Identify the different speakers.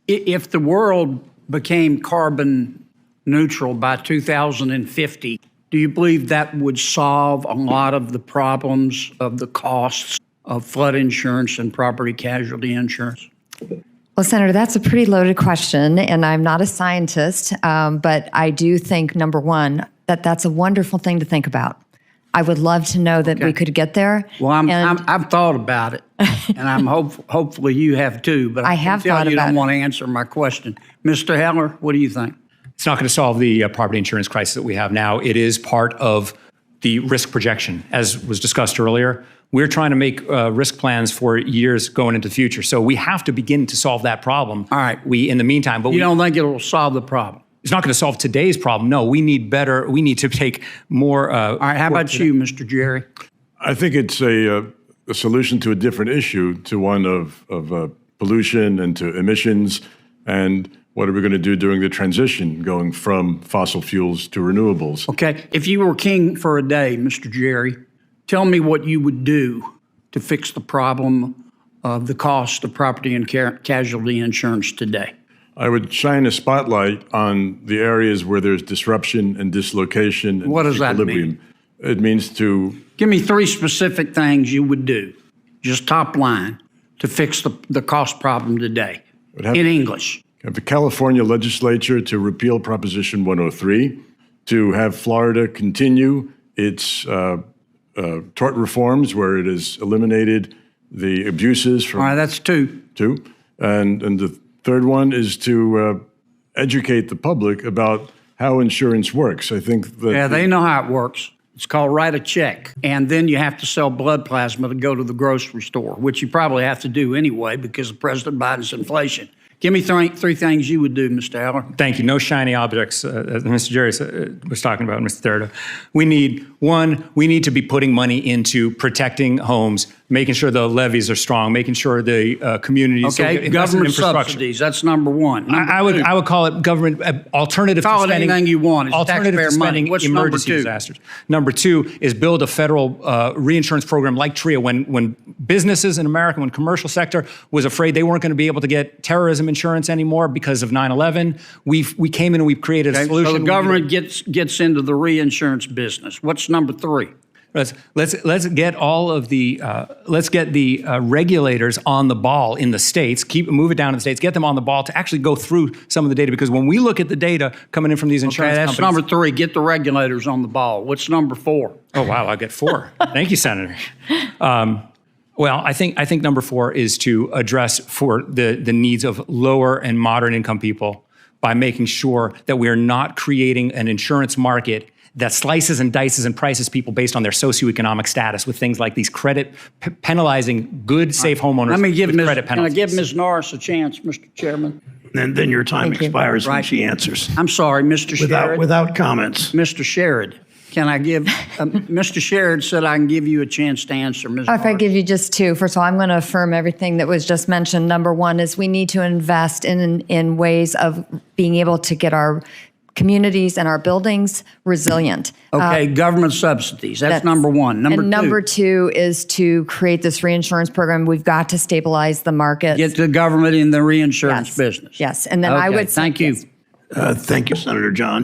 Speaker 1: If the world became carbon neutral by 2050, do you believe that would solve a lot of the problems of the costs of flood insurance and property casualty insurance?
Speaker 2: Well, Senator, that's a pretty loaded question, and I'm not a scientist, but I do think, number one, that that's a wonderful thing to think about. I would love to know that we could get there.
Speaker 1: Well, I've thought about it, and I'm hopefully you have too. But I have thought about it. You don't want to answer my question, Mr. Heller. What do you think?
Speaker 3: It's not going to solve the property insurance crisis that we have now. It is part of the risk projection, as was discussed earlier. We're trying to make risk plans for years going into the future, so we have to begin to solve that problem.
Speaker 1: All right.
Speaker 3: In the meantime, but
Speaker 1: you don't think it will solve the problem?
Speaker 3: It's not going to solve today's problem. No, we need better. We need to take more.
Speaker 1: All right. How about you, Mr. Jerry?
Speaker 4: I think it's a solution to a different issue, to one of pollution and to emissions, and what are we going to do during the transition going from fossil fuels to renewables?
Speaker 1: Okay. If you were king for a day, Mr. Jerry, tell me what you would do to fix the problem of the cost of property and casualty insurance today.
Speaker 4: I would shine a spotlight on the areas where there's disruption and dislocation and
Speaker 1: what does that mean?
Speaker 4: It means to...
Speaker 1: Give me 3 specific things you would do, just top line, to fix the cost problem today, in English.
Speaker 4: Have the California legislature to repeal Proposition 103, to have Florida continue its tort reforms where it has eliminated the abuses from...
Speaker 1: All right, that's 2.
Speaker 4: 2. And the third one is to educate the public about how insurance works. I think that...
Speaker 1: Yeah, they know how it works. It's called write a check. And then you have to sell blood plasma to go to the grocery store, which you probably have to do anyway because of President Biden's inflation. Give me 3 things you would do, Mr. Heller.
Speaker 3: Thank you. No shiny objects, as Mr. Jerry was talking about, Mr. Thurda. We need to be putting money into protecting homes, making sure the levees are strong, making sure the communities...
Speaker 1: Okay, government subsidies, that's number 1.
Speaker 3: I would call it government alternative to spending...
Speaker 1: Call it anything you want. It's
Speaker 3: alternative to spending
Speaker 1: What's
Speaker 3: emergency disasters. Number 2 is build a federal reinsurance program like TRIA. When businesses in America, when commercial sector was afraid they weren't going to be able to get terrorism insurance anymore because of 9/11, we came in and we've created a solution.
Speaker 1: So the government gets into the reinsurance business. What's number 3?
Speaker 3: Let's get all of the regulators on the ball in the states. Move it down to the states. Get them on the ball to actually go through some of the data, because when we look at the data coming in from these insurance companies,
Speaker 1: that's number 3. Get the regulators on the ball. What's number 4?
Speaker 3: Oh wow, I get 4. Thank you, Senator. Well, I think number 4 is to address for the needs of lower and moderate income people by making sure that we are not creating an insurance market that slices and dices and prices people based on their socioeconomic status with things like these credit penalizing good, safe homeowners with credit penalties.
Speaker 1: Can I give Ms. Norris a chance, Mr. Chairman?
Speaker 5: And then your time expires when she answers.
Speaker 1: I'm sorry, Mr. Sherrod.
Speaker 5: Without comments.
Speaker 1: Mr. Sherrod, can I give, Mr. Sherrod said I can give you a chance to answer, Ms. Norris.
Speaker 2: If I give you just 2, first of all, I'm going to affirm everything that was just mentioned. Number 1 is we need to invest in ways of being able to get our communities and our buildings resilient.
Speaker 1: Okay, government subsidies. That's number 1.
Speaker 2: Number 2 is to create this reinsurance program. We've got to stabilize the market.
Speaker 1: Get the government in the reinsurance business.
Speaker 2: Yes, and then I would say...
Speaker 1: Thank you.
Speaker 5: Thank you, Senator John.